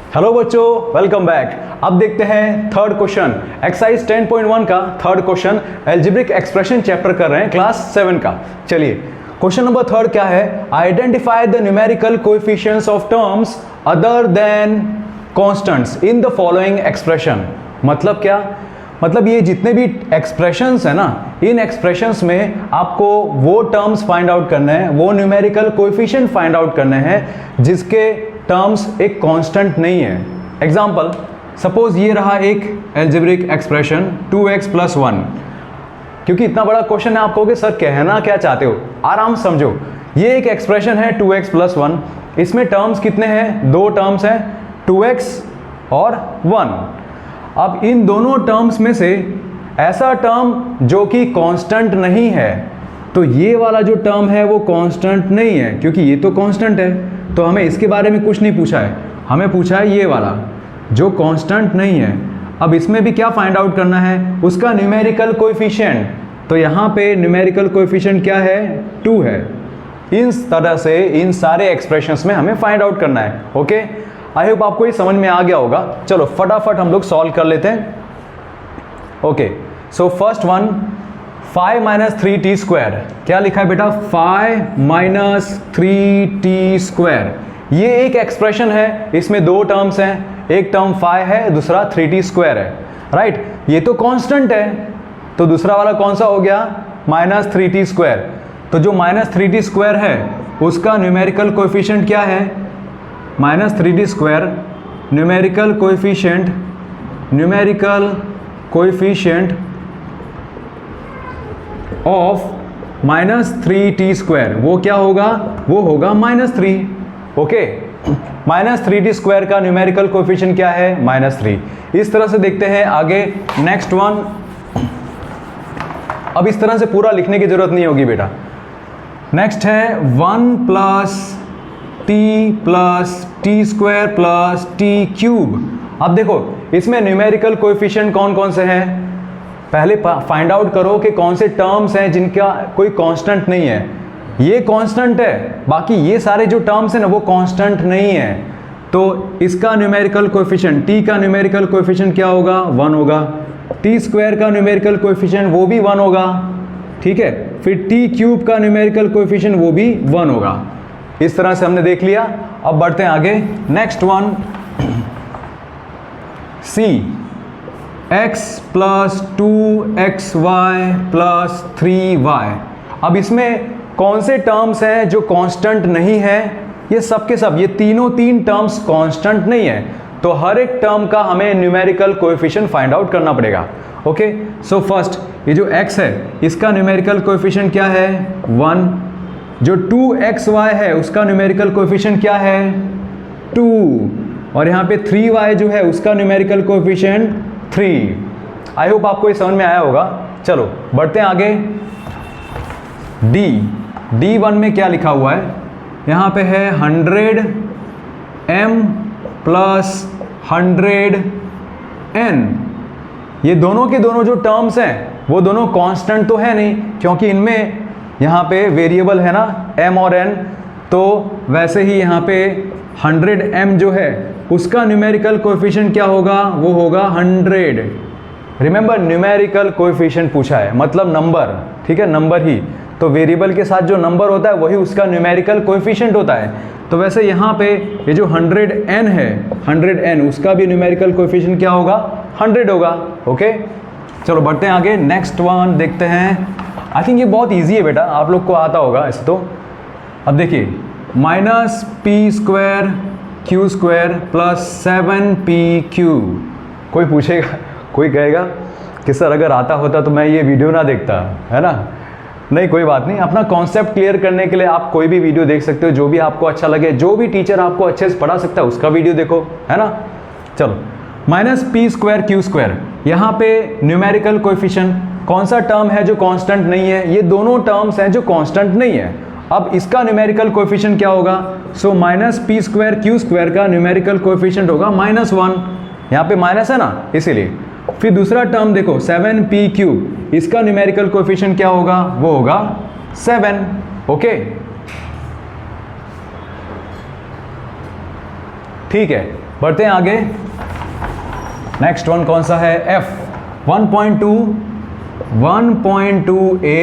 Hello बच्चों, welcome back. अब देखते हैं थर्ड क्वेश्चन, एक्सरसाइज 10.1 का third question, algebraic expression chapter कर रहे हैं क्लास 7 का। चलिए क्वेश्चन नंबर थर्ड क्या है, identify the numerical coefficients of terms other than constants in the following expression. मतलब क्या, मतलब ये जितने भी एक्सप्रेशंस है ना, इन एक्सप्रेशंस में आपको वो टर्म्स फाइंड आउट करने हैं, वो न्यूमेरिकल कोएफिशिएंट फाइंड आउट करने हैं जिसके टर्म्स एक कांस्टेंट नहीं है। एग्जांपल, सपोज ये रहा एक अलजेब्रिक एक्सप्रेशन 2x + 1। क्योंकि इतना बड़ा क्वेश्चन है, आप कहोगे सर कहना क्या चाहते हो, आराम से समझो। ये एक एक्सप्रेशन है 2x + 1, इसमें टर्म्स कितने हैं, दो टर्म्स हैं 2x और 1। अब इन दोनों टर्म्स में से ऐसा टर्म जो कि कांस्टेंट नहीं है, तो ये वाला जो टर्म है वो कांस्टेंट नहीं है, क्योंकि ये तो कांस्टेंट है। तो हमें इसके बारे में कुछ नहीं पूछा है, हमें पूछा है ये वाला जो कांस्टेंट नहीं है। अब इसमें भी क्या फाइंड आउट करना है, उसका न्यूमेरिकल कोएफिशिएंट। तो यहाँ पे न्यूमेरिकल कोएफिशिएंट क्या है, 2 है। इस तरह से इन सारे एक्सप्रेशंस में हमें फाइंड आउट करना है। ओके, आई होप आपको ये समझ में आ गया होगा। चलो फटाफट हम लोग सॉल्व कर लेते हैं। Okay, so first one, 5 - 3t²। क्या लिखा है बेटा, 5 - 3t²। ये एक एक्सप्रेशन है, इसमें दो टर्म्स हैं, एक टर्म 5 है, दूसरा 3t² है, राइट। ये तो कांस्टेंट है, तो दूसरा वाला कौन सा हो गया, -3t²। तो जो -3t² है उसका न्यूमेरिकल कोएफिशिएंट क्या है, -3t²। Numerical coefficient of -3t², वो क्या होगा, वो होगा -3। ओके, -3t² का न्यूमेरिकल कोएफिशिएंट क्या है, -3। इस तरह से देखते हैं आगे नेक्स्ट वन। अब इस तरह से पूरा लिखने की जरूरत नहीं होगी बेटा। नेक्स्ट है 1 + t + t² + t³। अब देखो इसमें न्यूमेरिकल कोएफिशिएंट कौन कौन से हैं, पहले फाइंड आउट करो कि कौन से टर्म्स हैं जिनका कोई कांस्टेंट नहीं है। ये कांस्टेंट है, बाकी ये सारे जो टर्म्स हैं ना वो कांस्टेंट नहीं है। तो इसका न्यूमेरिकल कोएफिशिएंट, t का न्यूमेरिकल कोएफिशिएंट क्या होगा, 1 होगा। t² का न्यूमेरिकल कोएफिशिएंट वो भी 1 होगा, ठीक है। फिर t³ का न्यूमेरिकल कोएफिशिएंट वो भी 1 होगा। इस तरह से हमने देख लिया। अब बढ़ते हैं आगे, next one, c, x + 2xy + 3y। अब इसमें कौन से टर्म्स हैं जो कांस्टेंट नहीं है, ये सब के सब, ये तीन टर्म्स कांस्टेंट नहीं है। तो हर एक टर्म का हमें न्यूमेरिकल कोएफिशिएंट फाइंड आउट करना पड़ेगा। ओके, सो फर्स्ट ये जो x है इसका न्यूमेरिकल कोएफिशिएंट क्या है, 1। जो 2xy है उसका न्यूमेरिकल कोएफिशिएंट क्या है, 2। और यहाँ पे 3y जो है उसका न्यूमेरिकल कोएफिशिएंट 3। आई होप आपको ये समझ में आया होगा। चलो बढ़ते हैं आगे, D1 में क्या लिखा हुआ है, यहाँ पे है 100m + 100n। ये दोनों के दोनों जो टर्म्स हैं वो दोनों कांस्टेंट तो है नहीं, क्योंकि इनमें यहाँ पे वेरिएबल है ना m और n। तो वैसे ही यहाँ पे 100m जो है उसका न्यूमेरिकल कोएफिशिएंट क्या होगा, वो होगा 100। रिमेंबर न्यूमेरिकल कोएफिशिएंट पूछा है, मतलब नंबर, ठीक है, नंबर ही। तो वेरिएबल के साथ जो नंबर होता है वही उसका न्यूमेरिकल कोएफिशिएंट होता है। तो वैसे यहाँ पे ये जो 100n है, 100n उसका भी न्यूमेरिकल कोएफिशिएंट क्या होगा, 100 होगा। ओके, चलो बढ़ते हैं आगे, नेक्स्ट वन देखते हैं। आई थिंक ये बहुत ईजी है बेटा, आप लोग को आता होगा ऐसे तो। अब देखिए -p² q² + 7pq। कोई पूछेगा, कोई कहेगा कि सर अगर आता होता तो मैं ये वीडियो ना देखता, है ना। नहीं, कोई बात नहीं, अपना कॉन्सेप्ट क्लियर करने के लिए आप कोई भी वीडियो देख सकते हो, जो भी आपको अच्छा लगे, जो भी टीचर आपको अच्छे से पढ़ा सकता है उसका वीडियो देखो, है ना। चलो -p² q², यहाँ पे न्यूमेरिकल कोएफिशिएंट कौन सा टर्म है जो कांस्टेंट नहीं है, ये दोनों टर्म्स हैं जो कांस्टेंट नहीं है। अब इसका न्यूमेरिकल कोएफिशिएंट क्या होगा, सो -p² q² का न्यूमेरिकल कोएफिशिएंट होगा -1। यहाँ पे माइनस है ना, इसीलिए। फिर दूसरा टर्म देखो 7p³, इसका न्यूमेरिकल कोएफिशिएंट क्या होगा, वो होगा 7। ओके, ठीक है, बढ़ते हैं आगे। नेक्स्ट वन कौन सा है? F 1.2 a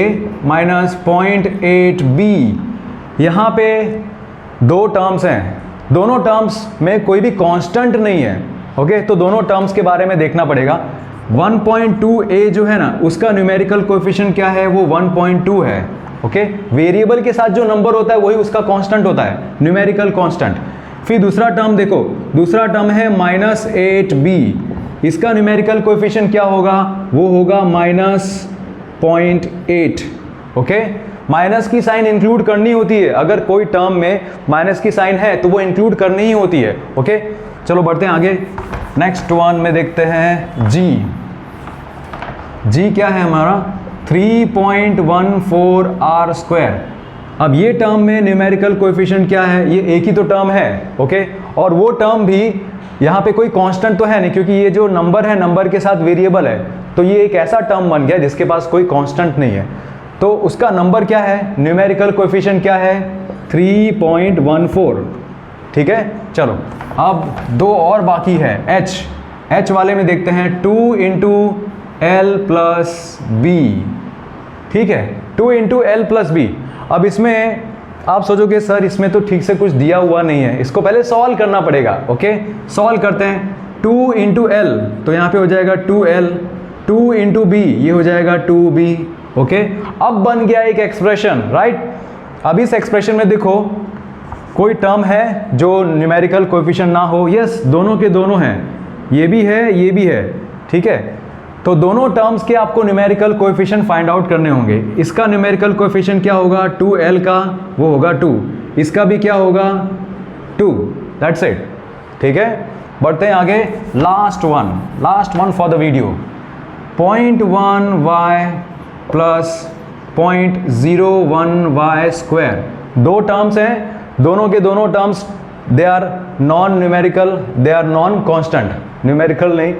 minus 0.8 b। यहाँ पे दो टर्म्स हैं, दोनों टर्म्स में कोई भी कांस्टेंट नहीं है। ओके, तो दोनों टर्म्स के बारे में देखना पड़ेगा। 1.2a जो है ना, उसका न्यूमेरिकल कोएफिशिएंट क्या है? वो 1.2 है। ओके, वेरिएबल के साथ जो नंबर होता है वही उसका कांस्टेंट होता है, न्यूमेरिकल कांस्टेंट। फिर दूसरा टर्म देखो, दूसरा टर्म है -8b, इसका न्यूमेरिकल कोएफिशिएंट क्या होगा? वो होगा -0.8। ओके, माइनस की साइन इंक्लूड करनी होती है, अगर कोई टर्म में माइनस की साइन है तो वो इंक्लूड करनी ही होती है। ओके, चलो बढ़ते हैं आगे। नेक्स्ट वन में देखते हैं जी। जी क्या है हमारा? 3.14 r²। अब ये टर्म में न्यूमेरिकल कोएफिशिएंट क्या है? ये एक ही तो टर्म है। ओके, और वो टर्म भी यहाँ पे कोई कांस्टेंट तो है नहीं, क्योंकि ये जो नंबर है नंबर के साथ वेरिएबल है, तो ये एक ऐसा टर्म बन गया जिसके पास कोई कांस्टेंट नहीं है। तो उसका नंबर क्या है? न्यूमेरिकल कोएफिशिएंट क्या है? 3.14। ठीक है, चलो अब दो और बाकी है। H वाले में देखते हैं 2 × L + B। ठीक है, 2 × L + B। अब इसमें आप सोचोगे सर इसमें तो ठीक से कुछ दिया हुआ नहीं है, इसको पहले सॉल्व करना पड़ेगा। ओके, सॉल्व करते हैं। 2 × L तो यहाँ पे हो जाएगा 2L, 2 × B ये हो जाएगा 2B। ओके, अब बन गया एक एक्सप्रेशन, राइट। अब इस एक्सप्रेशन में देखो कोई टर्म है जो न्यूमेरिकल कोएफिशिएंट ना हो? यस, दोनों के दोनों हैं, ये भी है ये भी है। ठीक है, तो दोनों टर्म्स के आपको न्यूमेरिकल कोएफिशिएंट फाइंड आउट करने होंगे। इसका न्यूमेरिकल कोएफिशिएंट क्या होगा? 2L का वो होगा 2, इसका भी क्या होगा? 2। That's it. ठीक है, बढ़ते हैं आगे। Last one for the video. 0.1y + 0.01y²। दो टर्म्स हैं, दोनों के दोनों terms they are non numerical, they are non constant. Numerical नहीं,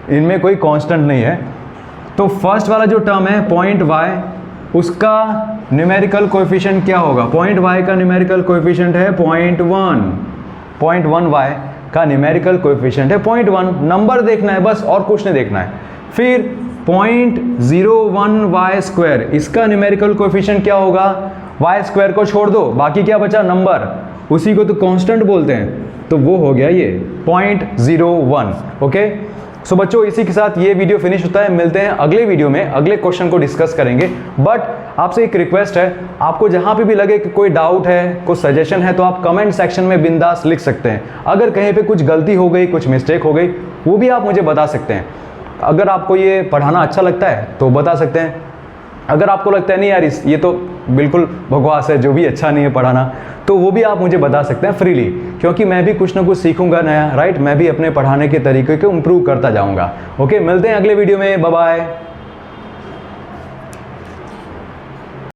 इनमें कोई कांस्टेंट नहीं है। तो फर्स्ट वाला जो टर्म है y, उसका न्यूमेरिकल कोएफिशिएंट क्या होगा? y का न्यूमेरिकल कोएफिशिएंट है 0.1। 0.1y का न्यूमेरिकल कोएफिशिएंट है 0.1। नंबर देखना है बस, और कुछ नहीं देखना है। फिर 0.01y², इसका न्यूमेरिकल कोएफिशिएंट क्या होगा? y² को छोड़ दो, बाकी क्या बचा? नंबर, उसी को तो कांस्टेंट बोलते हैं, तो वो हो गया ये 0.01। ओके, सो बच्चों इसी के साथ ये वीडियो फिनिश होता है। मिलते हैं अगले वीडियो में, अगले क्वेश्चन को डिस्कस करेंगे। बट आपसे एक रिक्वेस्ट है, आपको जहाँ पे भी लगे कि कोई डाउट है, कोई सजेशन है, तो आप कमेंट सेक्शन में बिंदास लिख सकते हैं। अगर कहीं पे कुछ गलती हो गई, कुछ मिस्टेक हो गई, वो भी आप मुझे बता सकते हैं। अगर आपको ये पढ़ाना अच्छा लगता है तो बता सकते हैं। अगर आपको लगता है नहीं यार ये तो बिल्कुल बकवास है, जो भी अच्छा नहीं है पढ़ाना, तो वो भी आप मुझे बता सकते हैं फ्रीली, क्योंकि मैं भी कुछ ना कुछ सीखूंगा नया, राइट। मैं भी अपने पढ़ाने के तरीके को इम्प्रूव करता जाऊंगा। ओके, मिलते हैं अगले वीडियो में, बाय बाय।